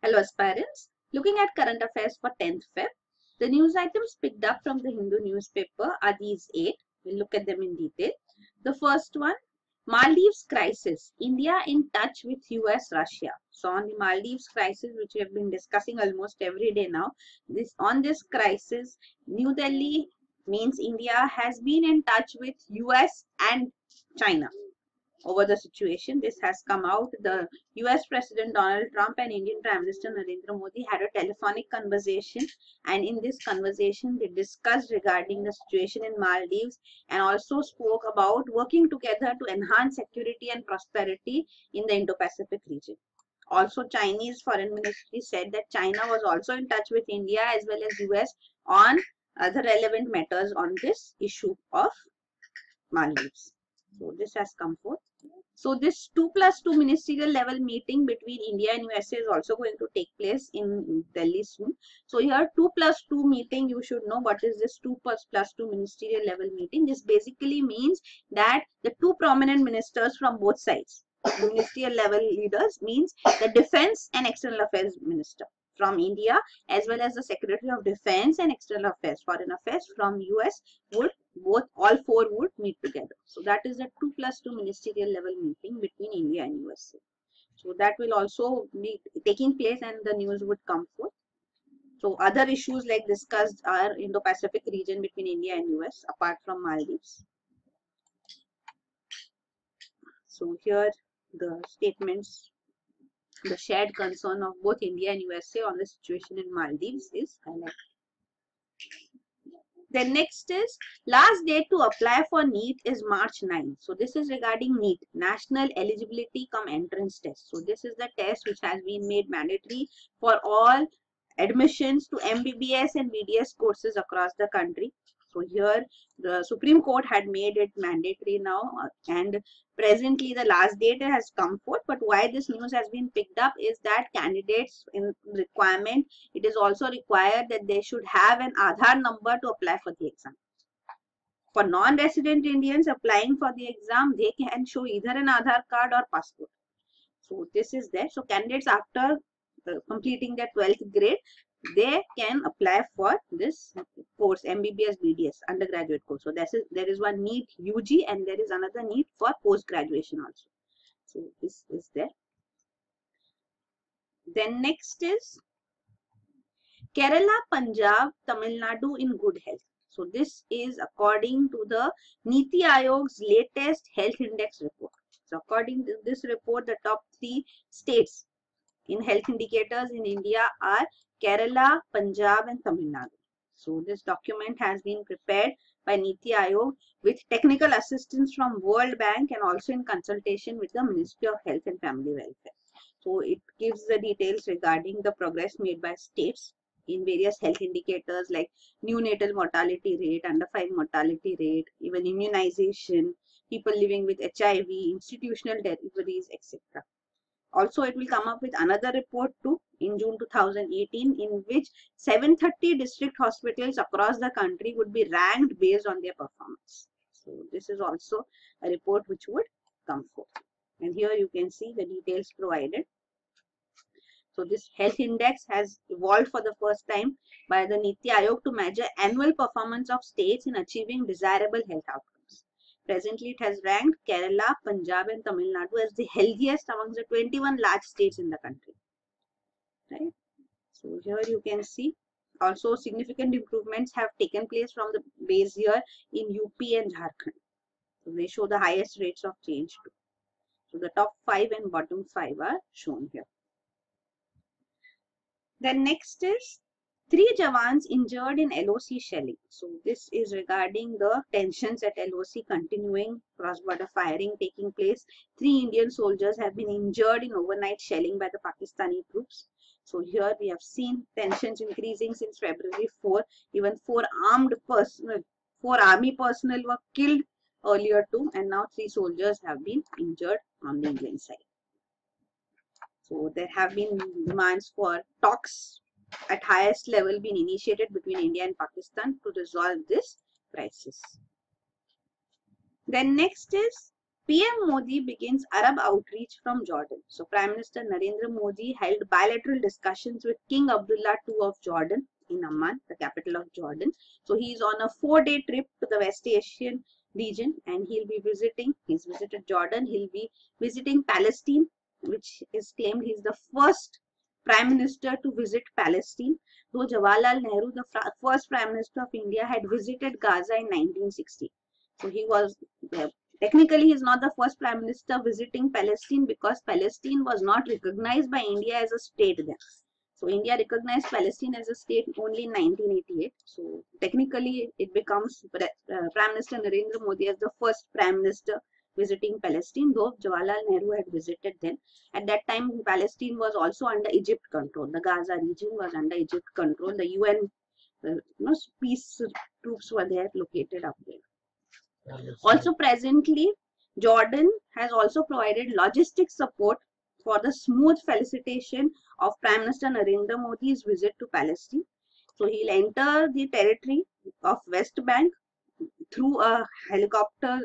Hello aspirants, looking at current affairs for 10th Feb. The news items picked up from the Hindu newspaper are these 8. We'll look at them in detail. The first one, Maldives crisis. India in touch with US, Russia. So on the Maldives crisis, which we have been discussing almost every day now, on this crisis, New Delhi means India has been in touch with US and China over the situation. This has come out. The US President Donald Trump and Indian Prime Minister Narendra Modi had a telephonic conversation, and in this conversation they discussed regarding the situation in Maldives and also spoke about working together to enhance security and prosperity in the Indo-Pacific region. Also, Chinese Foreign Ministry said that China was also in touch with India as well as US on other relevant matters on this issue of Maldives. So this has come forth. So this 2+2 ministerial level meeting between India and USA is also going to take place in Delhi soon. So here 2+2 meeting, you should know what is this 2+2 ministerial level meeting. This basically means that the two prominent ministers from both sides, the ministerial level leaders, means the defense and external affairs minister from India as well as the Secretary of Defense and External Affairs, Foreign Affairs from US would all four would meet together. So that is a 2+2 ministerial level meeting between India and USA. So that will also be taking place and the news would come forth. So other issues like discussed are Indo-Pacific region between India and US apart from Maldives. So here the statements, the shared concern of both India and USA on the situation in Maldives is highlighted. Then next is last date to apply for NEET is March 9. So this is regarding NEET, National Eligibility Cum Entrance Test. So this is the test which has been made mandatory for all admissions to MBBS and BDS courses across the country. So here the Supreme Court had made it mandatory now, and presently the last date has come forth. But why this news has been picked up is that candidates in requirement, it is also required that they should have an Aadhaar number to apply for the exam. For non-resident Indians applying for the exam, they can show either an Aadhaar card or passport. So this is there. So candidates after completing their 12th grade, they can apply for this course, MBBS BDS undergraduate course. So there is one NEET UG and there is another NEET for post graduation also. So this is there. Then next is Kerala, Punjab, Tamil Nadu in good health. So this is according to the Niti Aayog's latest health index report. So according to this report, the top 3 states in health indicators in India are Kerala, Punjab and Tamil Nadu. So this document has been prepared by Niti Aayog with technical assistance from World Bank and also in consultation with the Ministry of Health and Family Welfare. So it gives the details regarding the progress made by states in various health indicators like neonatal mortality rate, under 5 mortality rate, even immunization, people living with HIV, institutional deliveries, etc. Also, it will come up with another report too in June 2018 in which 730 district hospitals across the country would be ranked based on their performance. So this is also a report which would come forth. And here you can see the details provided. So this health index has evolved for the first time by the Niti Aayog to measure annual performance of states in achieving desirable health outcomes. Presently, it has ranked Kerala, Punjab and Tamil Nadu as the healthiest amongst the 21 large states in the country. Right? So here you can see also significant improvements have taken place from the base year in UP and Jharkhand. So they show the highest rates of change too. So the top 5 and bottom 5 are shown here. Then next is 3 Jawans injured in LOC shelling. So this is regarding the tensions at LOC continuing, cross-border firing taking place. 3 Indian soldiers have been injured in overnight shelling by the Pakistani troops. So here we have seen tensions increasing since February 4. Even 4 army personnel were killed earlier too, and now 3 soldiers have been injured on the Indian side. So there have been demands for talks at highest level being initiated between India and Pakistan to resolve this crisis. Then next is PM Modi begins Arab outreach from Jordan. So Prime Minister Narendra Modi held bilateral discussions with King Abdullah II of Jordan in Amman, the capital of Jordan. So he is on a 4-day trip to the West Asian region, and he's visited Jordan, he'll be visiting Palestine, which is claimed he's the first Prime Minister to visit Palestine, though Jawaharlal Nehru, the first Prime Minister of India, had visited Gaza in 1960. So he was technically, he is not the first Prime Minister visiting Palestine, because Palestine was not recognized by India as a state then. So India recognized Palestine as a state only in 1988. So technically, it becomes Prime Minister Narendra Modi as the first Prime Minister visiting Palestine, though Jawaharlal Nehru had visited then. At that time, Palestine was also under Egypt control. The Gaza region was under Egypt control. The UN peace troops were there, located up there. Also presently, Jordan has also provided logistics support for the smooth facilitation of Prime Minister Narendra Modi's visit to Palestine. So he'll enter the territory of West Bank through a helicopter,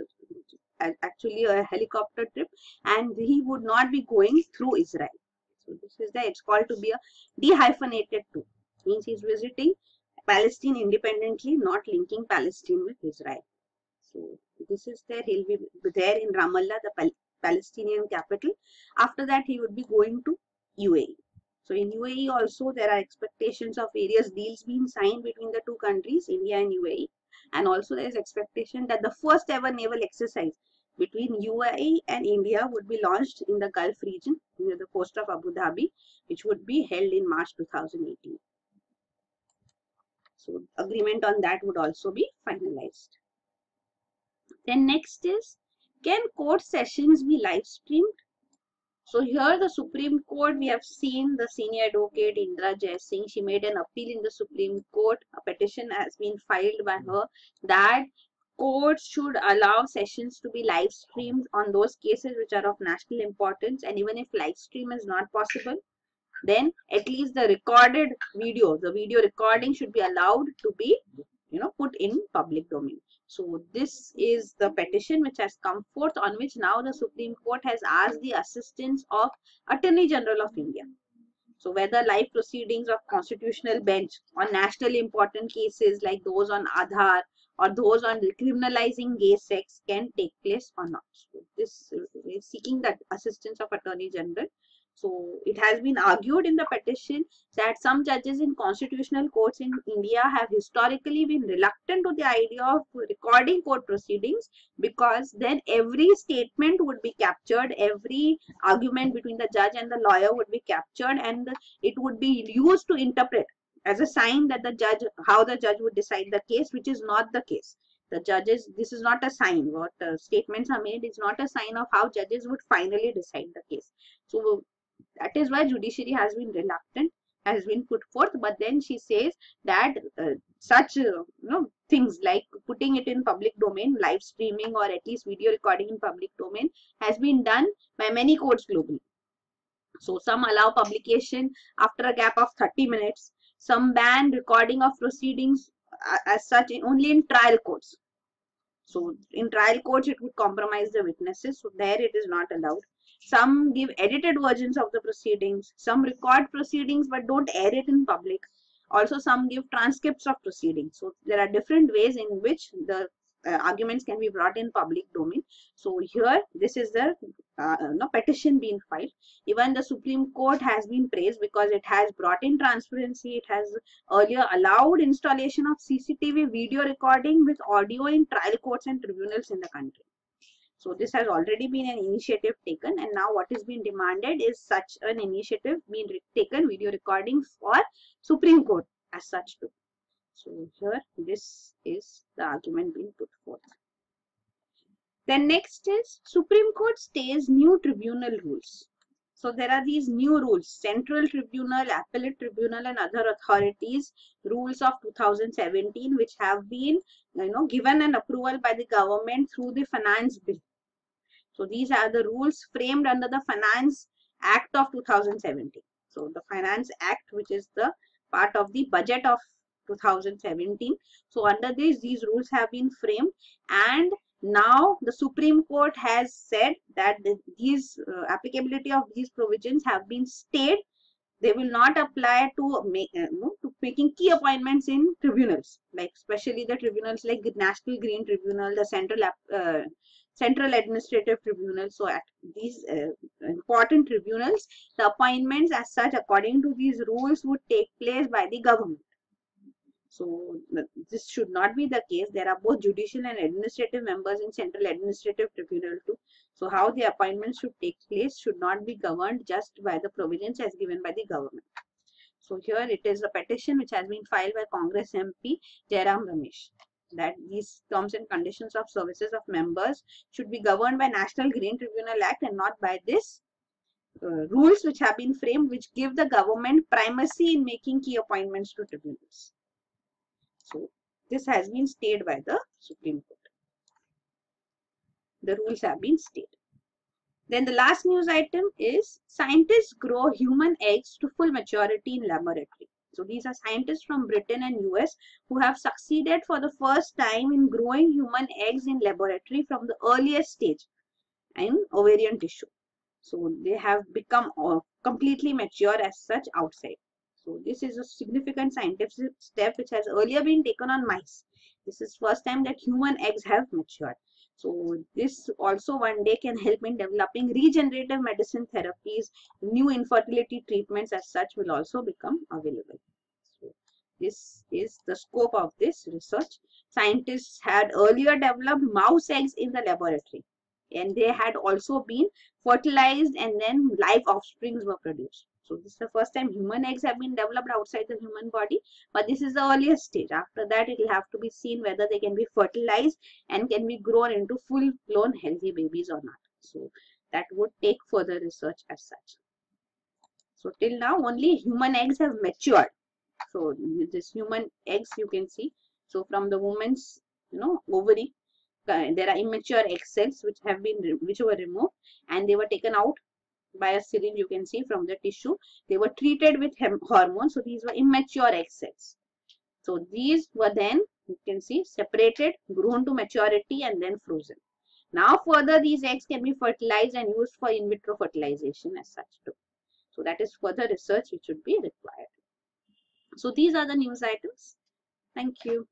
actually a helicopter trip, and he would not be going through Israel. So this is it's called to be a dehyphenated tour. Means he's visiting Palestine independently, not linking Palestine with Israel. So this is there. He'll be there in Ramallah, the Palestinian capital. After that, he would be going to UAE. So in UAE also, there are expectations of various deals being signed between the two countries, India and UAE. And also there is expectation that the first ever naval exercise between UAE and India would be launched in the Gulf region near the coast of Abu Dhabi, which would be held in March 2018. So agreement on that would also be finalized. Then next is, can court sessions be live streamed? So here the Supreme Court, we have seen the senior advocate Indra Jaising, she made an appeal in the Supreme Court. A petition has been filed by her that courts should allow sessions to be live streamed on those cases which are of national importance, and even if live stream is not possible, then at least the recorded video, the video recording should be allowed to be put in public domain. So this is the petition which has come forth, on which now the Supreme Court has asked the assistance of Attorney General of India. So whether live proceedings of constitutional bench on nationally important cases like those on Aadhaar or those on criminalizing gay sex can take place or not. So this is seeking the assistance of Attorney General. So it has been argued in the petition that some judges in constitutional courts in India have historically been reluctant to the idea of recording court proceedings, because then every statement would be captured, every argument between the judge and the lawyer would be captured, and it would be used to interpret as a sign that how the judge would decide the case, which is not the case. The judges, this is not a sign. What statements are made is not a sign of how judges would finally decide the case. So that is why judiciary has been reluctant, has been put forth. But then she says that such things like putting it in public domain, live streaming, or at least video recording in public domain has been done by many courts globally. So some allow publication after a gap of 30 minutes. Some ban recording of proceedings as such only in trial courts. So in trial courts, it would compromise the witnesses. So there it is not allowed. Some give edited versions of the proceedings. Some record proceedings but don't air it in public. Also, some give transcripts of proceedings. So there are different ways in which the arguments can be brought in public domain. So here, this is the petition being filed. Even the Supreme Court has been praised because it has brought in transparency. It has earlier allowed installation of CCTV video recording with audio in trial courts and tribunals in the country. So this has already been an initiative taken, and now what is being demanded is such an initiative being taken, video recording for Supreme Court as such too. So here this is the argument being put forth. Then next is Supreme Court stays new tribunal rules. So there are these new rules, Central Tribunal, Appellate Tribunal and other authorities, rules of 2017, which have been given an approval by the government through the Finance Bill. So these are the rules framed under the Finance Act of 2017. So the Finance Act, which is the part of the budget of 2017. So under these rules have been framed, and Now the Supreme Court has said that these applicability of these provisions have been stayed. They will not apply to making key appointments in tribunals, like especially the tribunals like the National Green Tribunal, the Central Administrative Tribunal. So at these important tribunals, the appointments as such according to these rules would take place by the government. So this should not be the case. There are both judicial and administrative members in Central Administrative Tribunal too. So how the appointments should take place should not be governed just by the provisions as given by the government. So here it is a petition which has been filed by Congress MP Jairam Ramesh, that these terms and conditions of services of members should be governed by National Green Tribunal Act and not by this rules which have been framed, which give the government primacy in making key appointments to tribunals. So this has been stayed by the Supreme Court. The rules have been stayed. Then the last news item is scientists grow human eggs to full maturity in laboratory. So these are scientists from Britain and US who have succeeded for the first time in growing human eggs in laboratory from the earliest stage in ovarian tissue. So they have become completely mature as such outside. So this is a significant scientific step which has earlier been taken on mice. This is first time that human eggs have matured. So this also one day can help in developing regenerative medicine therapies. New infertility treatments as such will also become available. So this is the scope of this research. Scientists had earlier developed mouse eggs in the laboratory, and they had also been fertilized and then live offsprings were produced. So this is the first time human eggs have been developed outside the human body, but this is the earliest stage. After that, it will have to be seen whether they can be fertilized and can be grown into full-blown healthy babies or not. So that would take further research as such. So till now, only human eggs have matured. So this human eggs you can see. So from the woman's ovary, there are immature egg cells which were removed, and they were taken out by a syringe. You can see from the tissue they were treated with hormones. So these were immature egg cells. So these were then, you can see, separated, grown to maturity, and then frozen. Now further these eggs can be fertilized and used for in vitro fertilization as such too. So that is further research which should be required. So these are the news items. Thank you.